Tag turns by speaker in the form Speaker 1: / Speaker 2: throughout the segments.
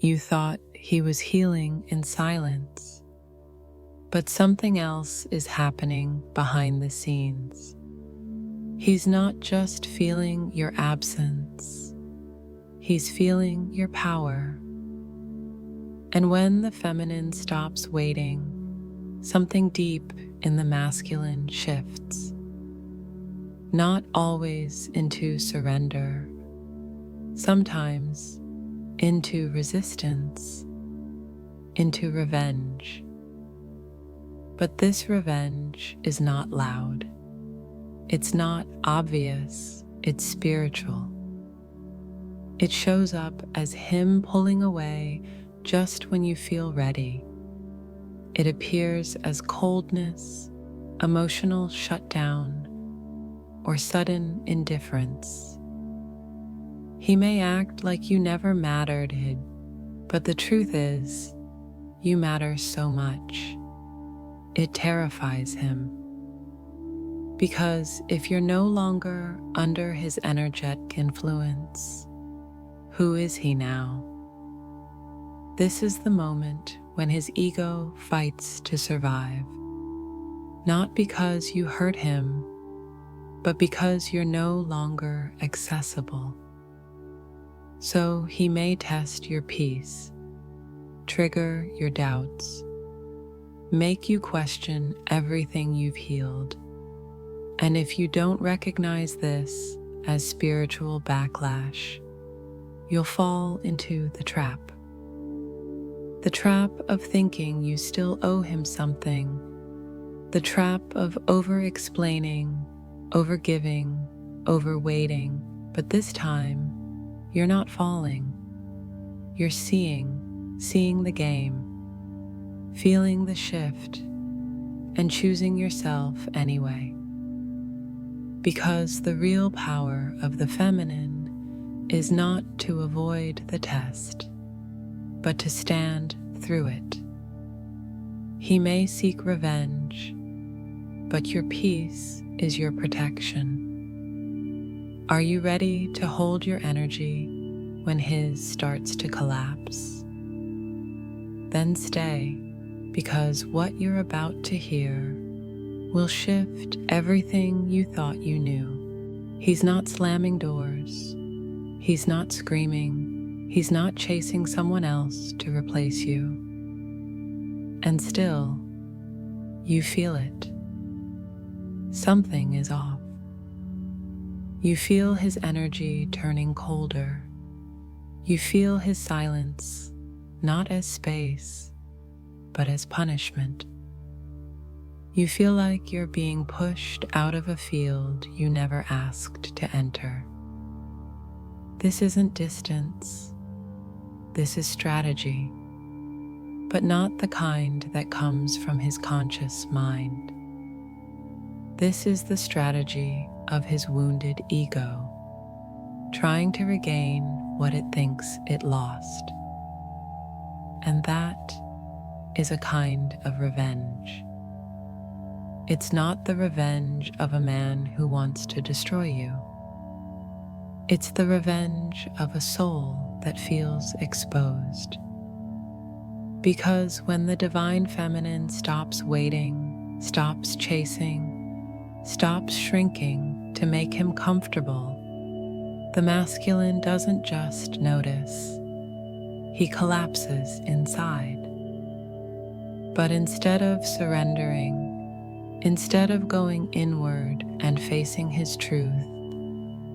Speaker 1: You thought he was healing in silence, but something else is happening behind the scenes. He's not just feeling your absence, he's feeling your power. And when the feminine stops waiting, something deep in the masculine shifts. Not always into surrender, sometimes into resistance, into revenge. But this revenge is not loud. It's not obvious, it's spiritual. It shows up as him pulling away just when you feel ready. It appears as coldness, emotional shutdown, or sudden indifference. He may act like you never mattered, but the truth is, you matter so much. It terrifies him. Because if you're no longer under his energetic influence, who is he now? This is the moment when his ego fights to survive. Not because you hurt him, but because you're no longer accessible. So he may test your peace, trigger your doubts, make you question everything you've healed. And if you don't recognize this as spiritual backlash, you'll fall into the trap. The trap of thinking you still owe him something. The trap of over-explaining, over-giving, over-waiting. But this time, you're not falling. You're seeing the game, feeling the shift, and choosing yourself anyway. Because the real power of the feminine is not to avoid the test, but to stand through it. He may seek revenge, but your peace is your protection. Are you ready to hold your energy when his starts to collapse? Then stay, because what you're about to hear will shift everything you thought you knew. He's not slamming doors. He's not screaming. He's not chasing someone else to replace you. And still, you feel it. Something is off. You feel his energy turning colder. You feel his silence, not as space, but as punishment. You feel like you're being pushed out of a field you never asked to enter. This isn't distance. This is strategy, but not the kind that comes from his conscious mind. This is the strategy of his wounded ego, trying to regain what it thinks it lost. And that is a kind of revenge. It's not the revenge of a man who wants to destroy you. It's the revenge of a soul that feels exposed. Because when the divine feminine stops waiting, stops chasing, stops shrinking to make him comfortable, the masculine doesn't just notice. He collapses inside. But instead of surrendering, instead of going inward and facing his truth,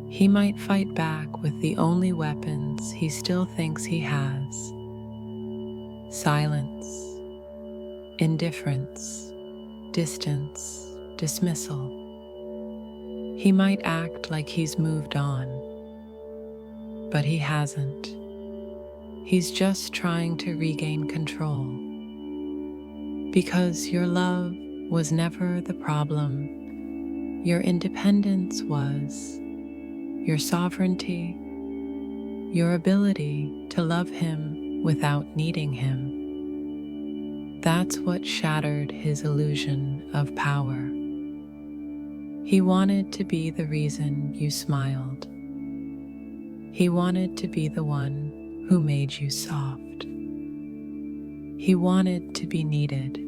Speaker 1: he might fight back with the only weapons he still thinks he has: silence, indifference, distance, dismissal. He might act like he's moved on, but he hasn't. He's just trying to regain control. Because your love was never the problem. Your independence was. Your sovereignty, your ability to love him without needing him. That's what shattered his illusion of power. He wanted to be the reason you smiled. He wanted to be the one who made you soft. He wanted to be needed.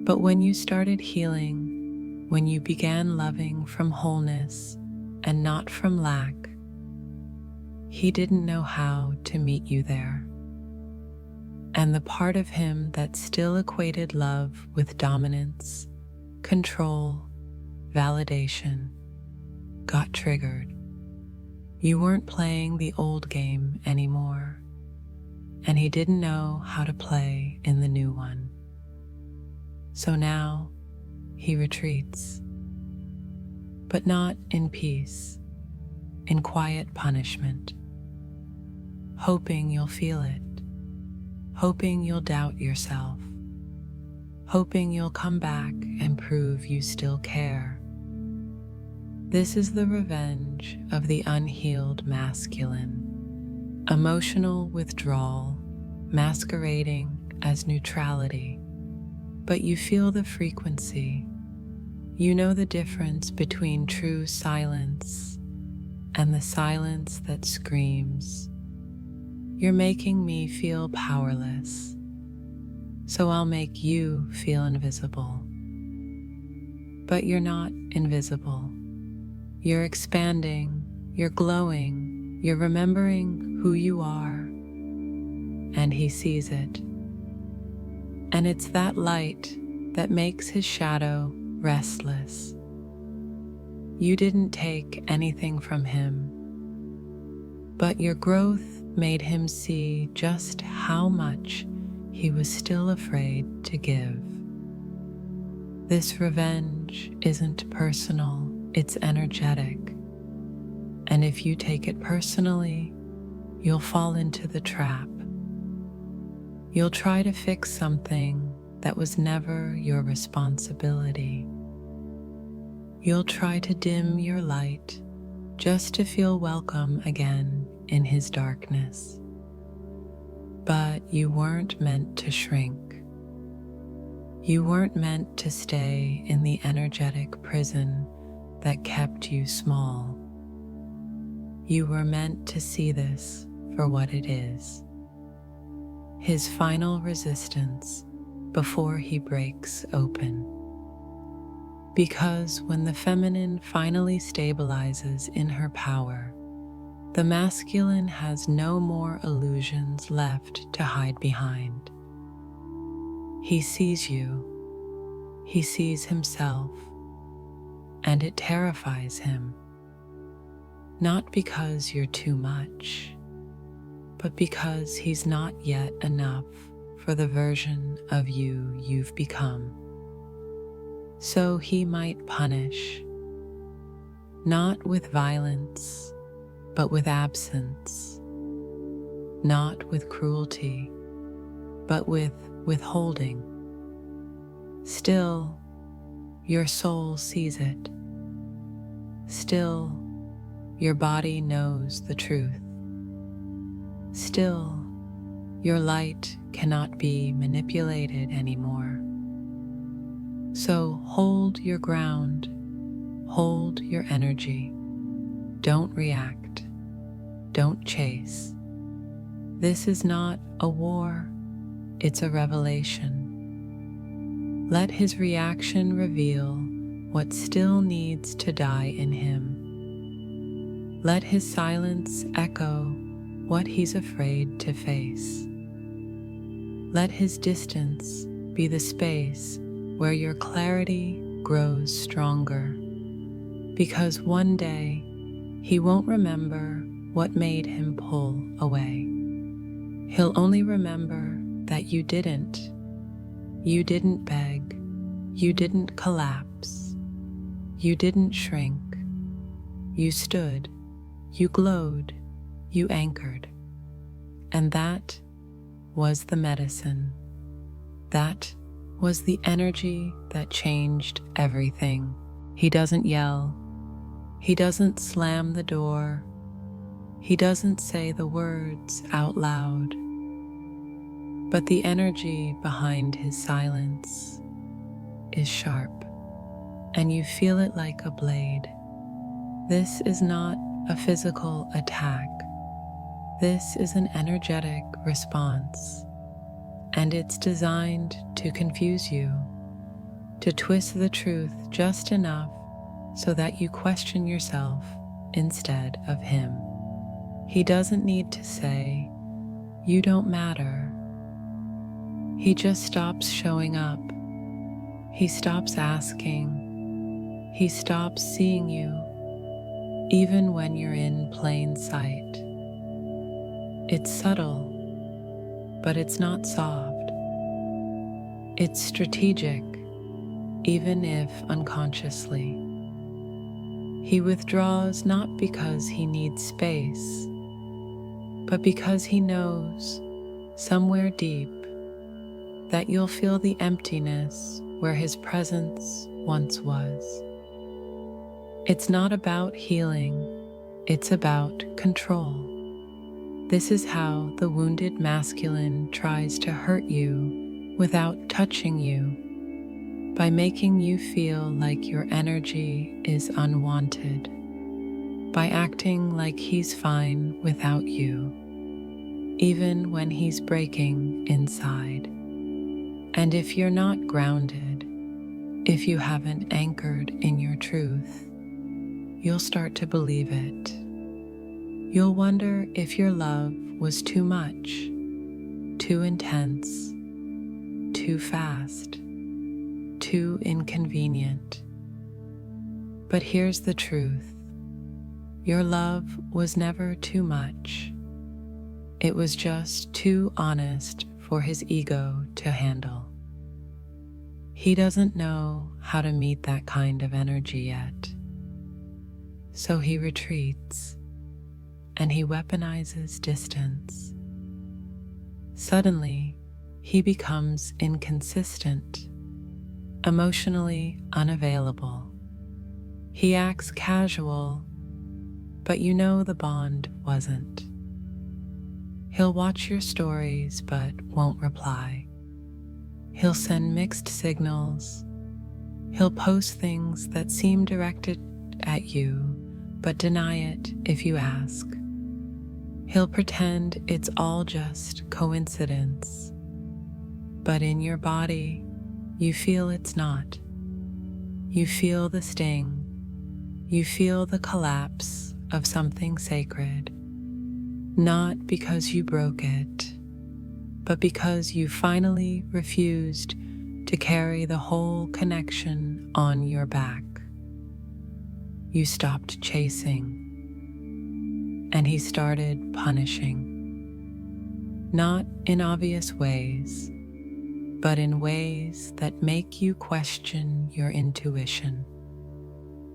Speaker 1: But when you started healing, when you began loving from wholeness and not from lack, he didn't know how to meet you there. And the part of him that still equated love with dominance, control, validation, got triggered. You weren't playing the old game anymore, and he didn't know how to play in the new one. So now he retreats, but not in peace, in quiet punishment, hoping you'll feel it, hoping you'll doubt yourself, hoping you'll come back and prove you still care. This is the revenge of the unhealed masculine, emotional withdrawal masquerading as neutrality. But you feel the frequency. You know the difference between true silence and the silence that screams, "You're making me feel powerless, so I'll make you feel invisible." But you're not invisible. You're expanding, you're glowing, you're remembering who you are, and he sees it. And it's that light that makes his shadow restless. You didn't take anything from him, but your growth made him see just how much he was still afraid to give. This revenge isn't personal, it's energetic. And if you take it personally, you'll fall into the trap. You'll try to fix something that was never your responsibility. You'll try to dim your light just to feel welcome again in his darkness. But you weren't meant to shrink. You weren't meant to stay in the energetic prison that kept you small. You were meant to see this for what it is. His final resistance before he breaks open. Because when the feminine finally stabilizes in her power, the masculine has no more illusions left to hide behind. He sees you, he sees himself, and it terrifies him. Not because you're too much, but because he's not yet enough for the version of you you've become. So he might punish, not with violence, but with absence, not with cruelty, but with withholding. Still, your soul sees it. Still, your body knows the truth. Still, your light cannot be manipulated anymore. So hold your ground, hold your energy. Don't react, don't chase. This is not a war, it's a revelation. Let his reaction reveal what still needs to die in him. Let his silence echo what he's afraid to face. Let his distance be the space where your clarity grows stronger, because one day he won't remember what made him pull away. He'll only remember that you didn't beg, you didn't collapse, you didn't shrink, you stood, you glowed, you anchored. And that was the medicine. That was the energy that changed everything. He doesn't yell. He doesn't slam the door. He doesn't say the words out loud. But the energy behind his silence is sharp, and you feel it like a blade. This is not a physical attack. This is an energetic response. and it's designed to confuse you, to twist the truth just enough so that you question yourself instead of him. He doesn't need to say, "You don't matter." He just stops showing up. He stops asking. He stops seeing you, even when you're in plain sight. It's subtle, but it's not soft. It's strategic, even if unconsciously. He withdraws not because he needs space, but because he knows, somewhere deep, that you'll feel the emptiness where his presence once was. It's not about healing, it's about control. This is how the wounded masculine tries to hurt you without touching you, by making you feel like your energy is unwanted, by acting like he's fine without you, even when he's breaking inside. And if you're not grounded, if you haven't anchored in your truth, you'll start to believe it. You'll wonder if your love was too much, too intense, too fast, too inconvenient. But here's the truth. Your love was never too much. It was just too honest for his ego to handle. He doesn't know how to meet that kind of energy yet. So he retreats, and he weaponizes distance. Suddenly, he becomes inconsistent, emotionally unavailable. He acts casual, but you know the bond wasn't. He'll watch your stories but won't reply. He'll send mixed signals. He'll post things that seem directed at you, but deny it if you ask. He'll pretend it's all just coincidence. But in your body, you feel it's not. You feel the sting. You feel the collapse of something sacred. Not because you broke it, but because you finally refused to carry the whole connection on your back. You stopped chasing, and he started punishing. Not in obvious ways, but in ways that make you question your intuition,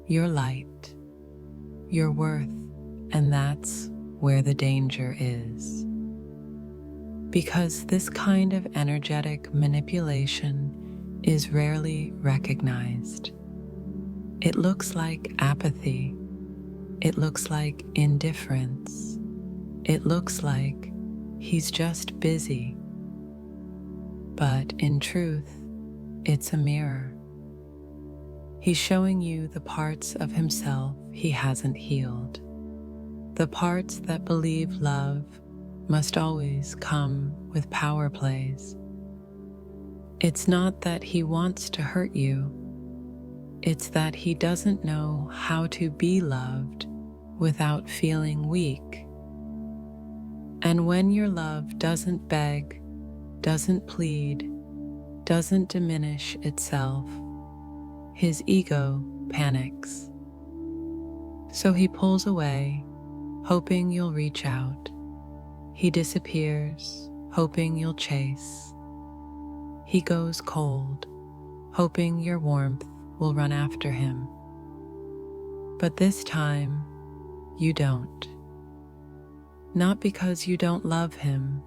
Speaker 1: your light, your worth, and that's where the danger is. Because this kind of energetic manipulation is rarely recognized. It looks like apathy. It looks like indifference. It looks like he's just busy. But in truth, it's a mirror. He's showing you the parts of himself he hasn't healed. The parts that believe love must always come with power plays. It's not that he wants to hurt you. It's that he doesn't know how to be loved without feeling weak. And when your love doesn't beg, doesn't plead, doesn't diminish itself, his ego panics. So he pulls away, hoping you'll reach out. He disappears, hoping you'll chase. He goes cold, hoping your warmth will run after him. But this time, you don't. Not because you don't love him,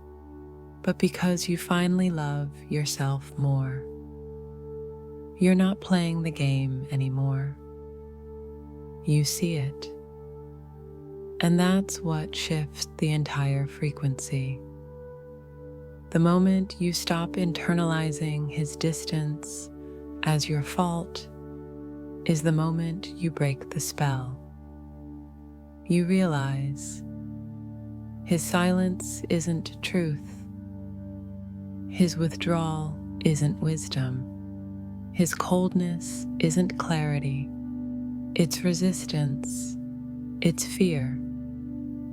Speaker 1: but because you finally love yourself more. You're not playing the game anymore. You see it. And that's what shifts the entire frequency. The moment you stop internalizing his distance as your fault is the moment you break the spell. You realize his silence isn't truth. His withdrawal isn't wisdom. His coldness isn't clarity. It's resistance. It's fear.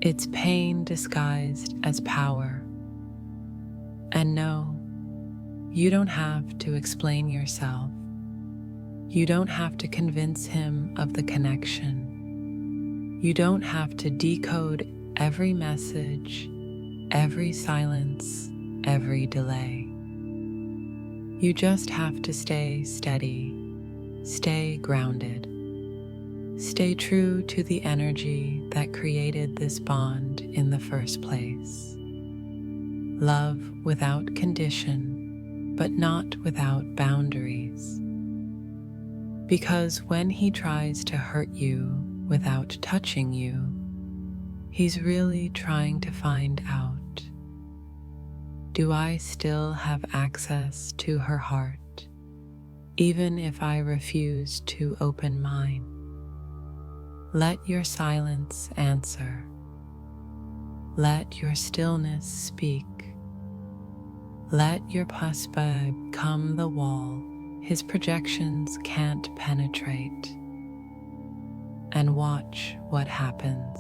Speaker 1: It's pain disguised as power. And no, you don't have to explain yourself. You don't have to convince him of the connection. You don't have to decode every message, every silence, every delay. You just have to stay steady, stay grounded, stay true to the energy that created this bond in the first place. Love without condition, but not without boundaries. Because when he tries to hurt you without touching you, he's really trying to find out, do I still have access to her heart, even if I refuse to open mine? Let your silence answer. Let your stillness speak. Let your puspa become the wall his projections can't penetrate. And watch what happens.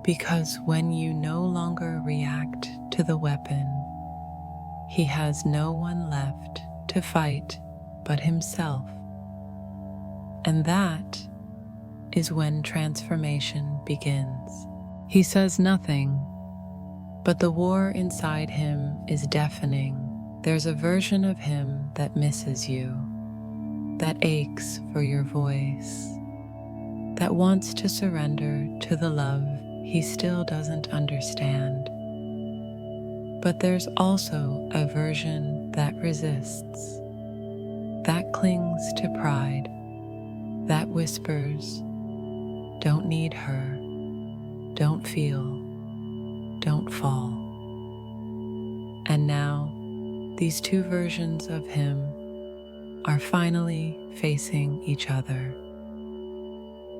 Speaker 1: Because when you no longer react to the weapon, he has no one left to fight but himself. And that is when transformation begins. He says nothing, but the war inside him is deafening. There's a version of him that misses you, that aches for your voice, that wants to surrender to the love he still doesn't understand. But there's also a version that resists, that clings to pride, that whispers, don't need her, don't feel, don't fall. And now, these two versions of him are finally facing each other.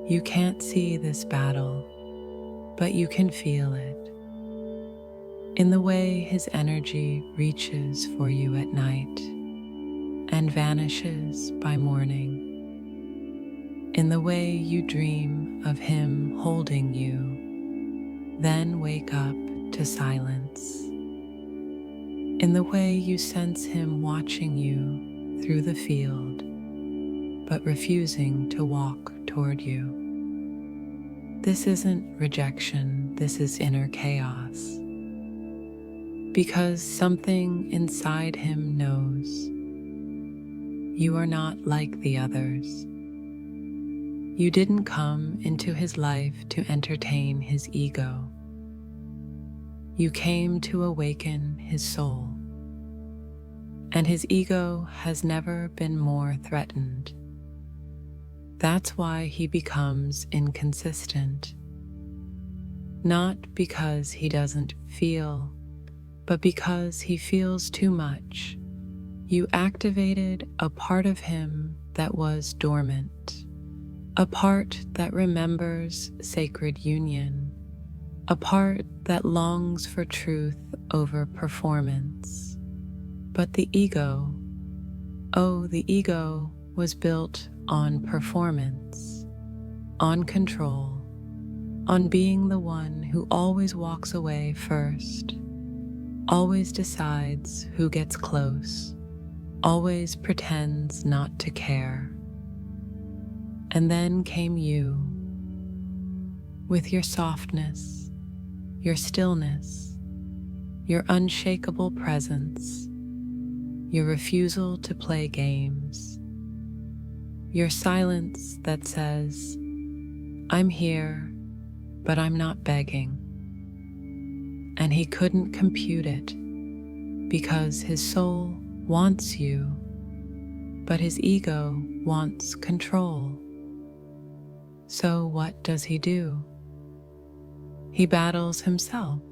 Speaker 1: You can't see this battle, but you can feel it. In the way his energy reaches for you at night and vanishes by morning. In the way you dream of him holding you, then wake up to silence. In the way you sense him watching you through the field, but refusing to walk toward you. This isn't rejection, this is inner chaos. Because something inside him knows you are not like the others. You didn't come into his life to entertain his ego. You came to awaken his soul. And his ego has never been more threatened. That's why he becomes inconsistent. Not because he doesn't feel, but because he feels too much. You activated a part of him that was dormant, a part that remembers sacred union, a part that longs for truth over performance. But the ego, the ego was built on performance, on control, on being the one who always walks away first, always decides who gets close, always pretends not to care. And then came you, with your softness, your stillness, your unshakable presence, your refusal to play games, your silence that says, I'm here, but I'm not begging. And he couldn't compute it, because his soul wants you, but his ego wants control. So what does he do? He battles himself,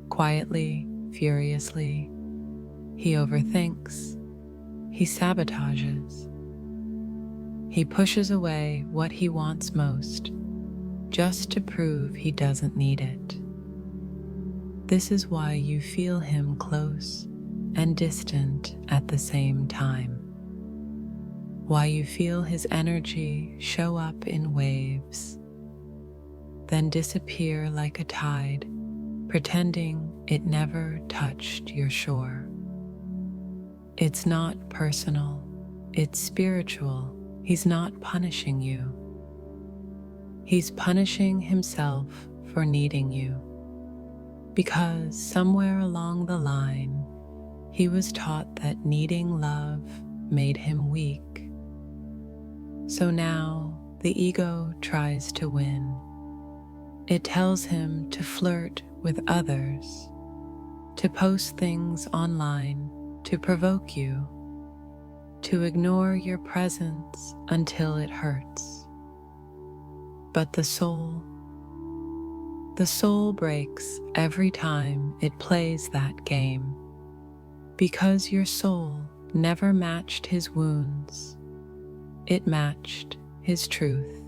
Speaker 1: quietly, furiously. He overthinks. He sabotages. He pushes away what he wants most, just to prove he doesn't need it. This is why you feel him close, and distant at the same time. While you feel his energy show up in waves, then disappear like a tide, pretending it never touched your shore. It's not personal, it's spiritual. He's not punishing you. He's punishing himself for needing you, because somewhere along the line, he was taught that needing love made him weak. So now the ego tries to win. It tells him to flirt with others, to post things online to provoke you, to ignore your presence until it hurts. But the soul breaks every time it plays that game, because your soul never matched his wounds. It matched his truth.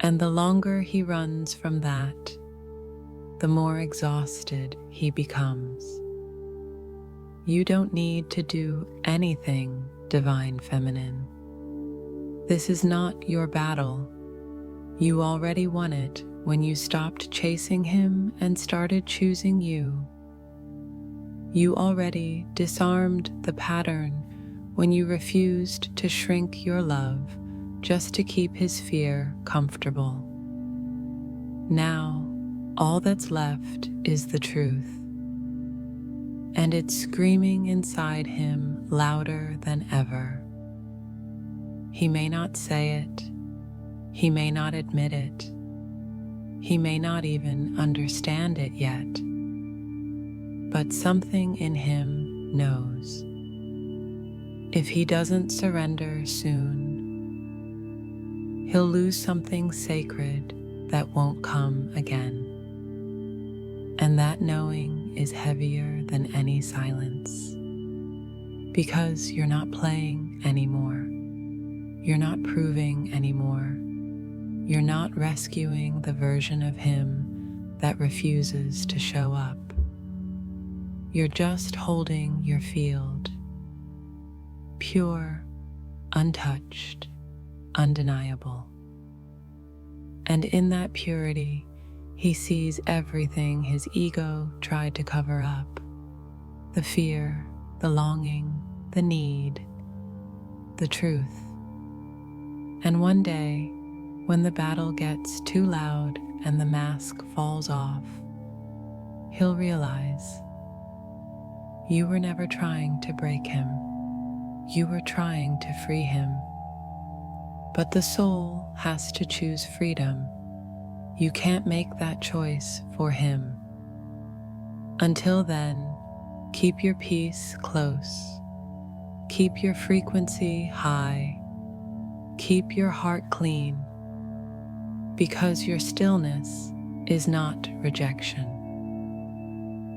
Speaker 1: And the longer he runs from that, the more exhausted he becomes. You don't need to do anything, Divine Feminine. This is not your battle. You already won it when you stopped chasing him and started choosing you. You already disarmed the pattern when you refused to shrink your love just to keep his fear comfortable. Now, all that's left is the truth, and it's screaming inside him louder than ever. He may not say it, he may not admit it, he may not even understand it yet, but something in him knows. If he doesn't surrender soon, he'll lose something sacred that won't come again. And that knowing is heavier than any silence, because you're not playing anymore. You're not proving anymore. You're not rescuing the version of him that refuses to show up. You're just holding your field, pure, untouched, undeniable. And in that purity, he sees everything his ego tried to cover up: the fear, the longing, the need, the truth. And one day, when the battle gets too loud and the mask falls off, he'll realize you were never trying to break him. You were trying to free him. But the soul has to choose freedom. You can't make that choice for him. Until then, keep your peace close. Keep your frequency high. Keep your heart clean, because your stillness is not rejection.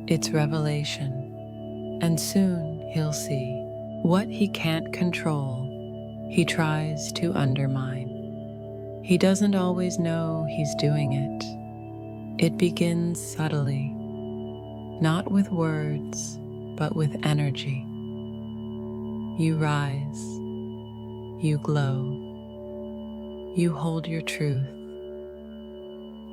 Speaker 1: It's revelation, and soon he'll see what he can't control. He tries to undermine. He doesn't always know he's doing it. It begins subtly, not with words, but with energy. You rise, you glow, you hold your truth.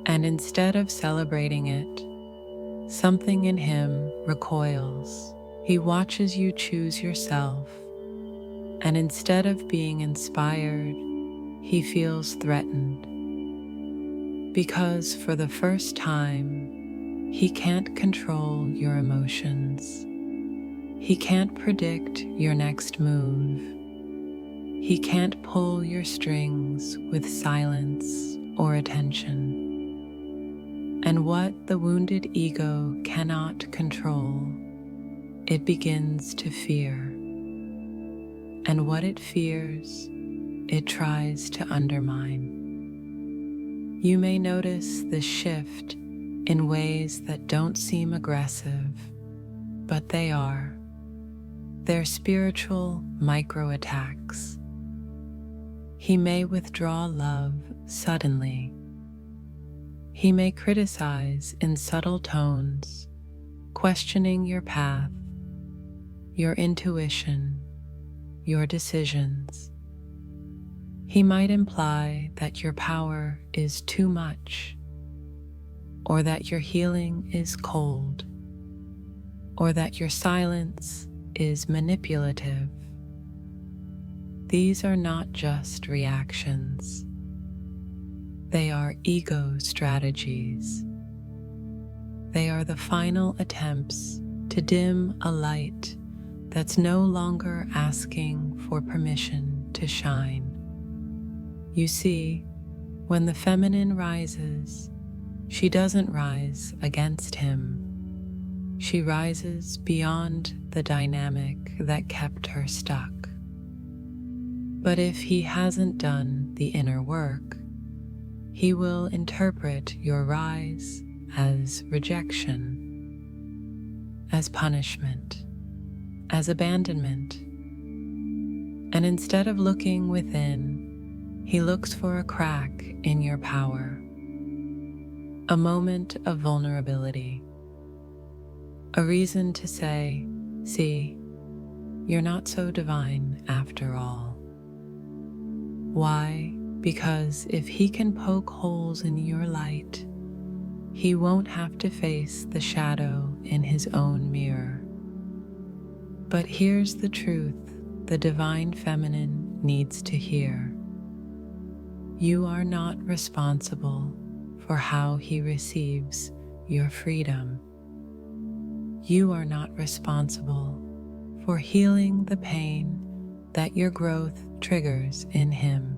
Speaker 1: And instead of celebrating it, something in him recoils. He watches you choose yourself, and instead of being inspired, he feels threatened. Because for the first time, he can't control your emotions. He can't predict your next move. He can't pull your strings with silence or attention. And what the wounded ego cannot control, it begins to fear. And what it fears, it tries to undermine. You may notice this shift in ways that don't seem aggressive, but they are. They're spiritual micro-attacks. He may withdraw love suddenly. He may criticize in subtle tones, questioning your path your intuition, your decisions. He might imply that your power is too much, or that your healing is cold, or that your silence is manipulative. These are not just reactions. They are ego strategies. They are the final attempts to dim a light that's no longer asking for permission to shine. You see, when the feminine rises, she doesn't rise against him. She rises beyond the dynamic that kept her stuck. But if he hasn't done the inner work, he will interpret your rise as rejection, as punishment, as abandonment. And instead of looking within, he looks for a crack in your power, a moment of vulnerability, a reason to say, "See, you're not so divine after all." Why? Because if he can poke holes in your light, he won't have to face the shadow in his own mirror. But here's the truth the divine feminine needs to hear. You are not responsible for how he receives your freedom. You are not responsible for healing the pain that your growth triggers in him.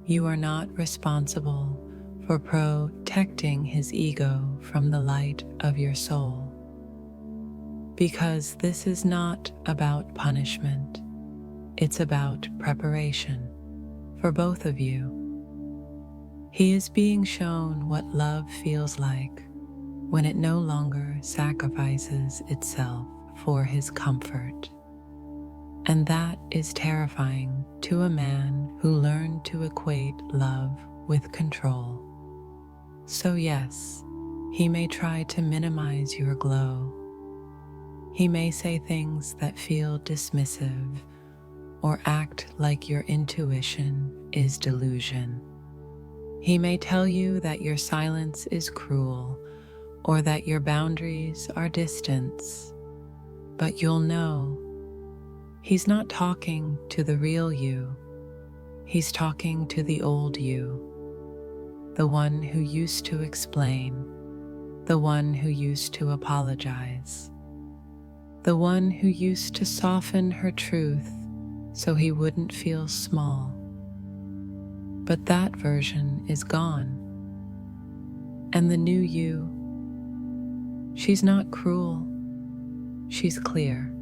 Speaker 1: You are not responsible for protecting his ego from the light of your soul. Because this is not about punishment, it's about preparation for both of you. He is being shown what love feels like when it no longer sacrifices itself for his comfort. And that is terrifying to a man who learned to equate love with control. So yes, he may try to minimize your glow. He may say things that feel dismissive or act like your intuition is delusion. He may tell you that your silence is cruel or that your boundaries are distance, but you'll know he's not talking to the real you. He's talking to the old you, the one who used to explain, the one who used to apologize, the one who used to soften her truth so he wouldn't feel small. But that version is gone. And the new you, she's not cruel, she's clear.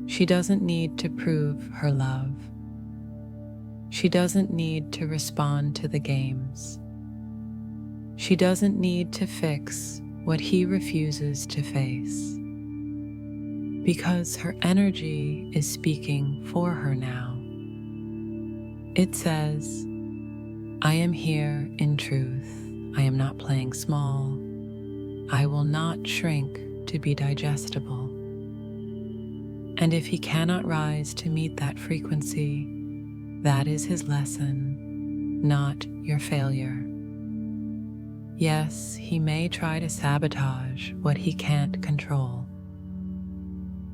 Speaker 1: She doesn't need to prove her love. She doesn't need to respond to the games. She doesn't need to fix what he refuses to face. Because her energy is speaking for her now. It says, "I am here in truth. I am not playing small. I will not shrink to be digestible." And if he cannot rise to meet that frequency, that is his lesson, not your failure. Yes, he may try to sabotage what he can't control,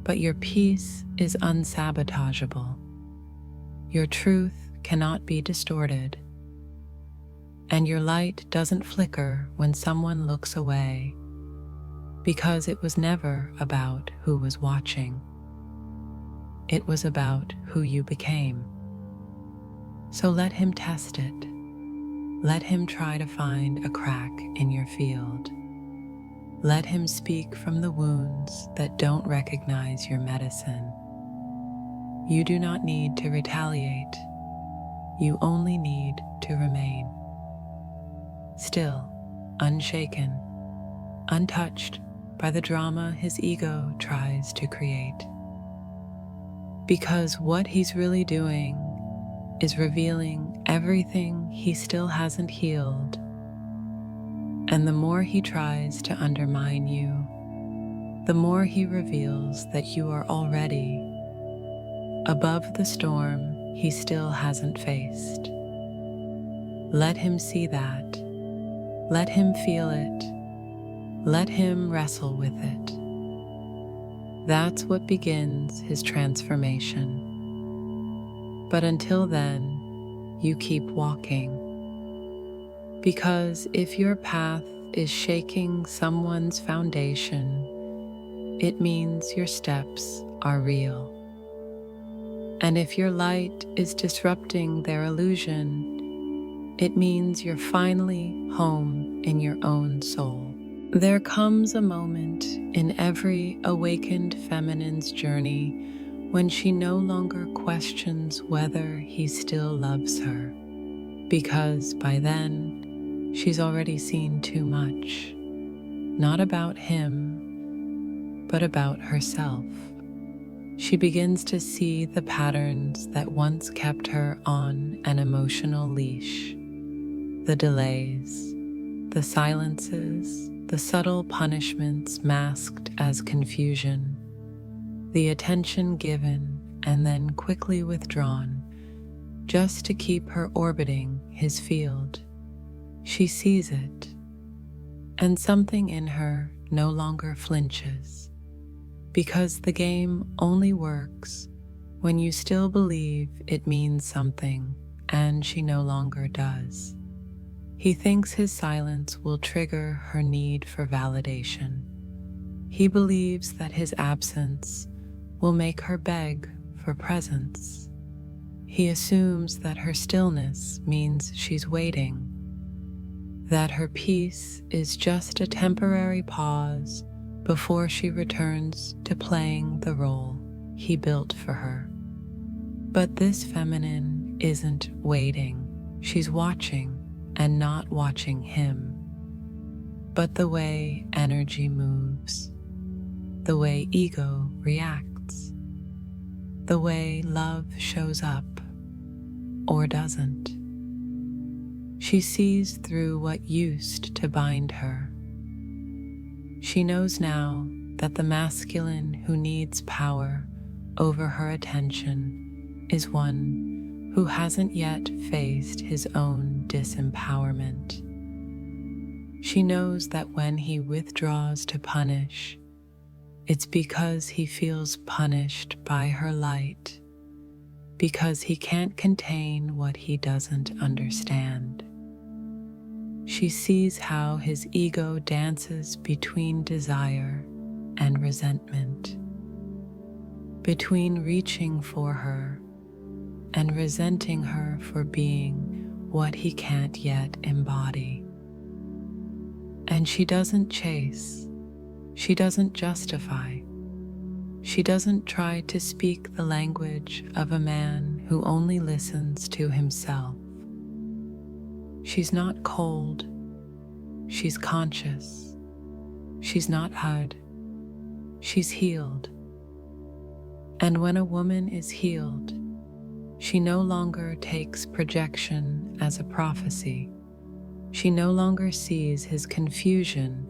Speaker 1: but your peace is unsabotageable. Your truth cannot be distorted, and your light doesn't flicker when someone looks away, because it was never about who was watching. It was about who you became. So let him test it. Let him try to find a crack in your field. Let him speak from the wounds that don't recognize your medicine. You do not need to retaliate. You only need to remain. Still, unshaken, untouched by the drama his ego tries to create. Because what he's really doing is revealing everything he still hasn't healed. And the more he tries to undermine you, the more he reveals that you are already above the storm he still hasn't faced. Let him see that. Let him feel it. Let him wrestle with it. That's what begins his transformation. But until then, you keep walking. Because if your path is shaking someone's foundation, it means your steps are real. And if your light is disrupting their illusion, it means you're finally home in your own soul. There comes a moment in every awakened feminine's journey when she no longer questions whether he still loves her, because by then she's already seen too much, not about him, but about herself. She begins to see the patterns that once kept her on an emotional leash, the delays, the silences, the subtle punishments masked as confusion, the attention given and then quickly withdrawn, just to keep her orbiting his field. She sees it, and something in her no longer flinches, because the game only works when you still believe it means something, and she no longer does. He thinks his silence will trigger her need for validation. He believes that his absence will make her beg for presence. He assumes that her stillness means she's waiting, that her peace is just a temporary pause before she returns to playing the role he built for her. But this feminine isn't waiting. She's watching, and not watching him, but the way energy moves, the way ego reacts, the way love shows up or doesn't. She sees through what used to bind her. She knows now that the masculine who needs power over her attention is one who hasn't yet faced his own disempowerment. She knows that when he withdraws to punish, it's because he feels punished by her light, because he can't contain what he doesn't understand. She sees how his ego dances between desire and resentment, between reaching for her and resenting her for being what he can't yet embody. And she doesn't chase, she doesn't justify, she doesn't try to speak the language of a man who only listens to himself. She's not cold, she's conscious. She's not hard, she's healed. And when a woman is healed, she no longer takes projection as a prophecy. She no longer sees his confusion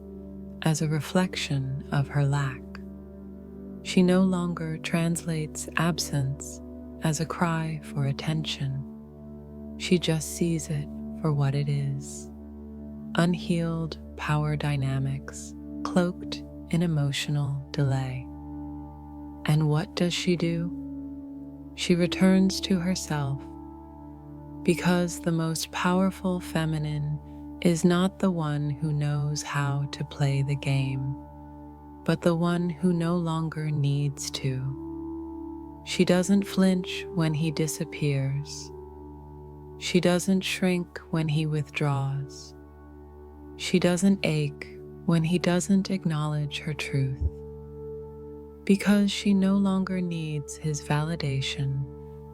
Speaker 1: as a reflection of her lack. She no longer translates absence as a cry for attention. She just sees it for what it is: unhealed power dynamics cloaked in emotional delay. And what does she do? She returns to herself, because the most powerful feminine is not the one who knows how to play the game, but the one who no longer needs to. She doesn't flinch when he disappears. She doesn't shrink when he withdraws. She doesn't ache when he doesn't acknowledge her truth, because she no longer needs his validation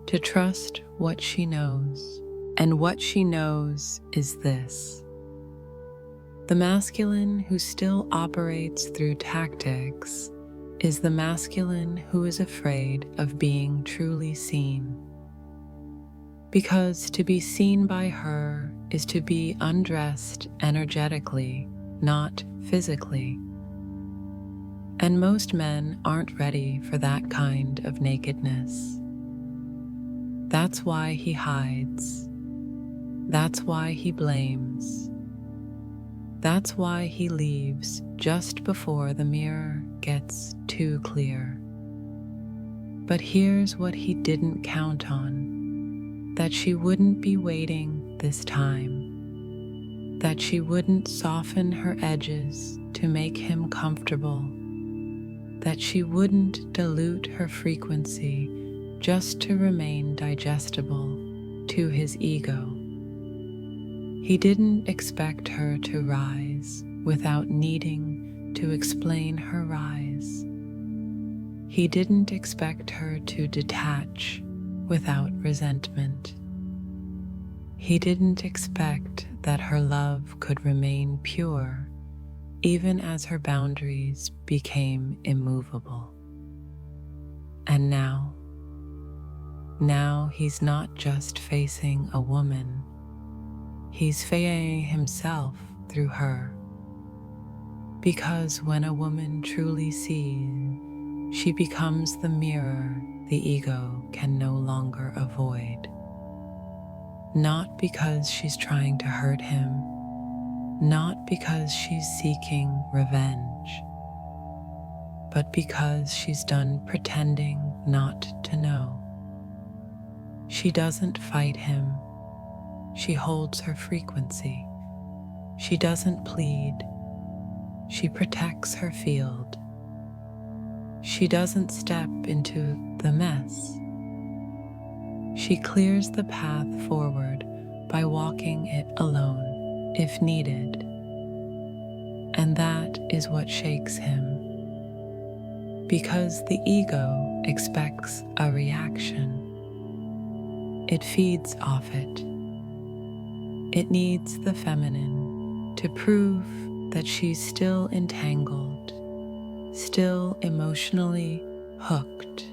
Speaker 1: to trust what she knows. And what she knows is this: the masculine who still operates through tactics is the masculine who is afraid of being truly seen. Because to be seen by her is to be undressed energetically, not physically. And most men aren't ready for that kind of nakedness. That's why he hides. That's why he blames. That's why he leaves just before the mirror gets too clear. But here's what he didn't count on: that she wouldn't be waiting this time, that she wouldn't soften her edges to make him comfortable, that she wouldn't dilute her frequency just to remain digestible to his ego. He didn't expect her to rise without needing to explain her rise. He didn't expect her to detach without resentment. He didn't expect that her love could remain pure even as her boundaries became immovable. And now he's not just facing a woman, he's facing himself through her. Because when a woman truly sees, she becomes the mirror the ego can no longer avoid. Not because she's trying to hurt him, not because she's seeking revenge, but because she's done pretending not to know. She doesn't fight him. She holds her frequency. She doesn't plead. She protects her field. She doesn't step into the mess. She clears the path forward by walking it alone, if needed. And that is what shakes him. Because the ego expects a reaction. It feeds off it. It needs the feminine to prove that she's still entangled, still emotionally hooked,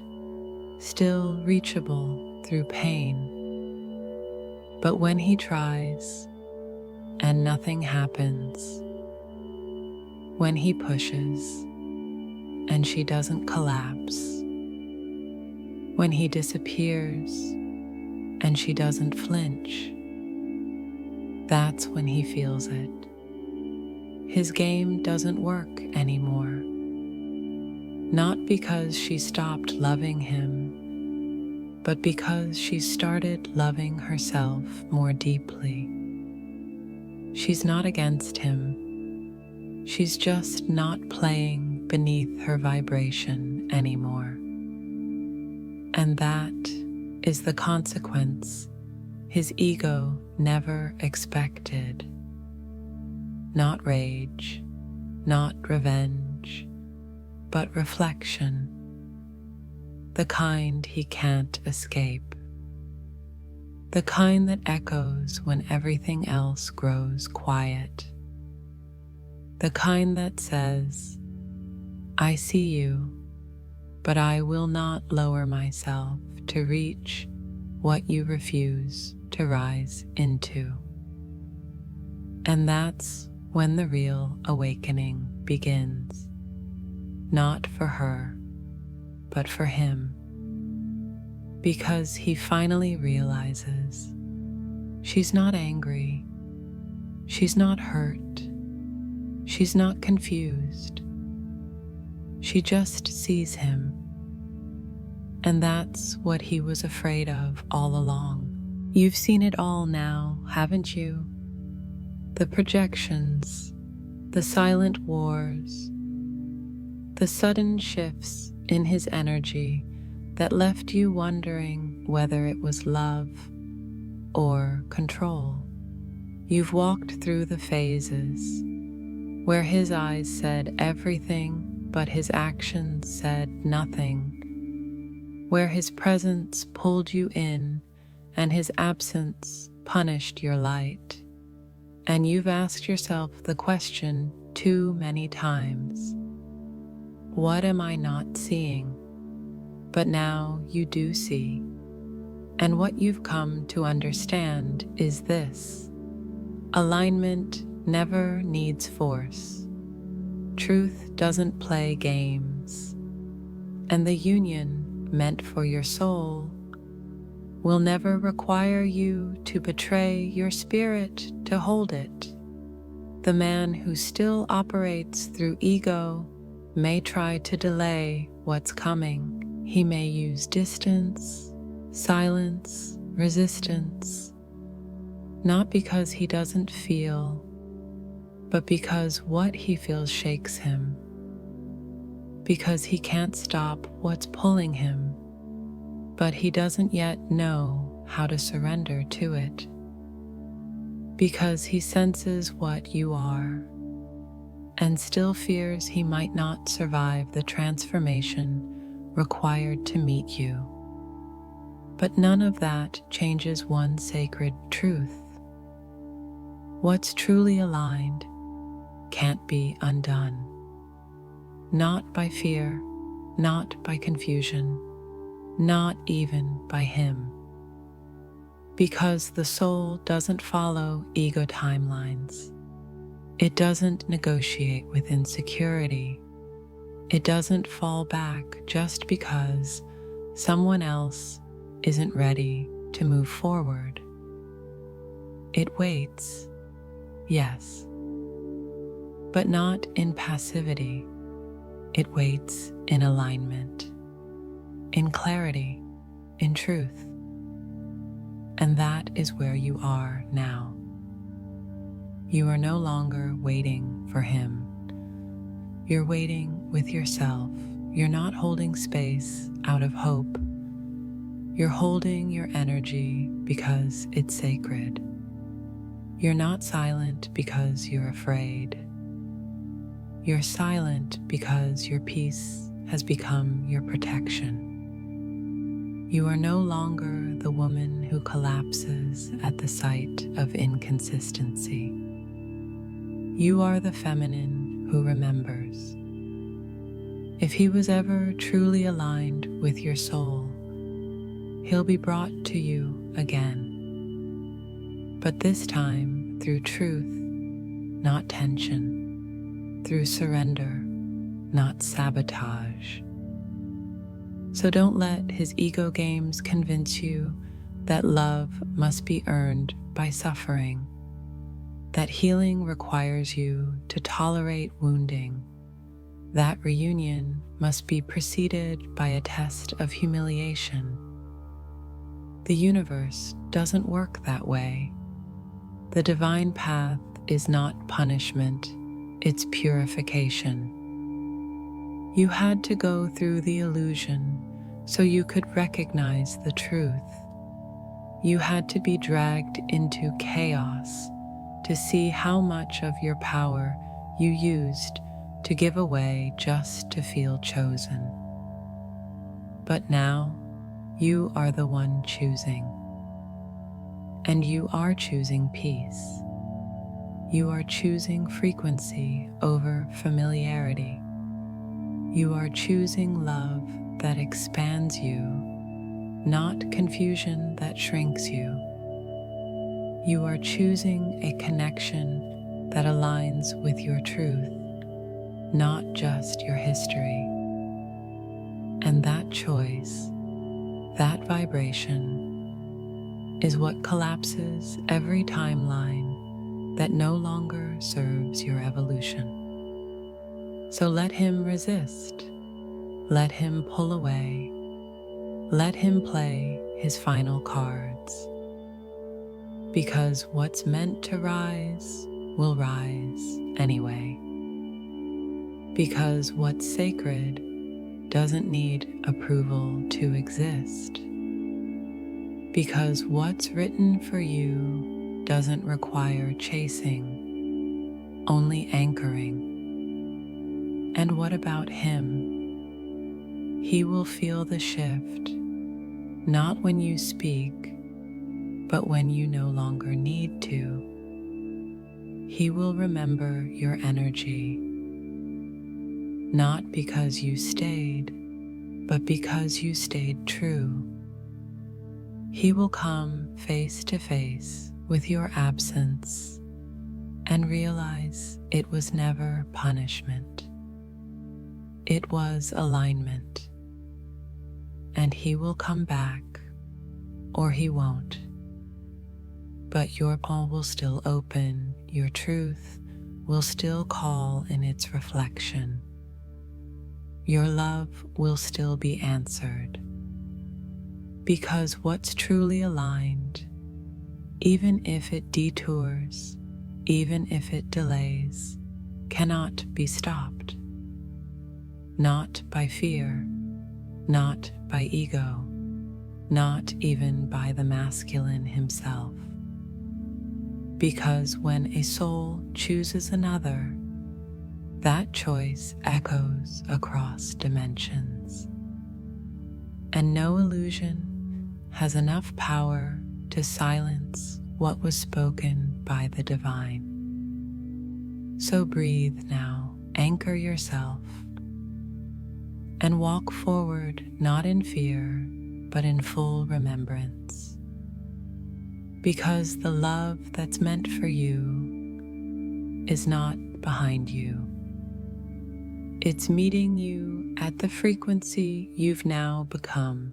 Speaker 1: still reachable through pain. But when he tries and nothing happens, when he pushes and she doesn't collapse, when he disappears and she doesn't flinch, that's when he feels it. His game doesn't work anymore. Not because she stopped loving him, but because she started loving herself more deeply. She's not against him. She's just not playing beneath her vibration anymore. And that is the consequence his ego never expected. Not rage, not revenge, but reflection, the kind he can't escape, the kind that echoes when everything else grows quiet, the kind that says, I see you, but I will not lower myself to reach what you refuse to rise into. And that's when the real awakening begins, not for her, but for him, because he finally realizes she's not angry, she's not hurt, she's not confused, she just sees him. And that's what he was afraid of all along. You've seen it all now, haven't you? The projections, the silent wars, the sudden shifts in his energy that left you wondering whether it was love or control. You've walked through the phases where his eyes said everything but his actions said nothing, where his presence pulled you in and his absence punished your light. And you've asked yourself the question too many times, what am I not seeing? But now you do see. And what you've come to understand is this: alignment never needs force. Truth doesn't play games, and the union meant for your soul will never require you to betray your spirit to hold it. The man who still operates through ego may try to delay what's coming. He may use distance, silence, resistance, not because he doesn't feel, but because what he feels shakes him, because he can't stop what's pulling him, but he doesn't yet know how to surrender to it, because he senses what you are and still fears he might not survive the transformation required to meet you. But none of that changes one sacred truth. What's truly aligned can't be undone. Not by fear, not by confusion, not even by him. Because the soul doesn't follow ego timelines. It doesn't negotiate with insecurity. It doesn't fall back just because someone else isn't ready to move forward. It waits, yes, but not in passivity. It waits in alignment, in clarity, in truth. And that is where you are now. You are no longer waiting for him. You're waiting with yourself. You're not holding space out of hope. You're holding your energy because it's sacred. You're not silent because you're afraid. You're silent because your peace has become your protection. You are no longer the woman who collapses at the sight of inconsistency. You are the feminine who remembers. If he was ever truly aligned with your soul, he'll be brought to you again. But this time through truth, not tension, through surrender, not sabotage. So don't let his ego games convince you that love must be earned by suffering, that healing requires you to tolerate wounding, that reunion must be preceded by a test of humiliation. The universe doesn't work that way. The divine path is not punishment, it's purification. You had to go through the illusion so you could recognize the truth. You had to be dragged into chaos to see how much of your power you used to give away just to feel chosen. But now, you are the one choosing. And you are choosing peace. You are choosing frequency over familiarity. You are choosing love that expands you, not confusion that shrinks you. You are choosing a connection that aligns with your truth, not just your history. And that choice, that vibration, is what collapses every timeline that no longer serves your evolution. So let him resist, let him pull away, let him play his final cards. Because what's meant to rise will rise anyway. Because what's sacred doesn't need approval to exist. Because what's written for you doesn't require chasing, only anchoring. And what about him? He will feel the shift, not when you speak, but when you no longer need to. He will remember your energy, not because you stayed, but because you stayed true. He will come face to face with your absence and realize it was never punishment. It was alignment, and he will come back or he won't. But your call will still open, your truth will still call in its reflection. Your love will still be answered. Because what's truly aligned, even if it detours, even if it delays, cannot be stopped. Not by fear, not by ego, not even by the masculine himself. Because when a soul chooses another, that choice echoes across dimensions. And no illusion has enough power to silence what was spoken by the divine. So breathe now, anchor yourself, and walk forward not in fear, but in full remembrance. Because the love that's meant for you is not behind you. It's meeting you at the frequency you've now become,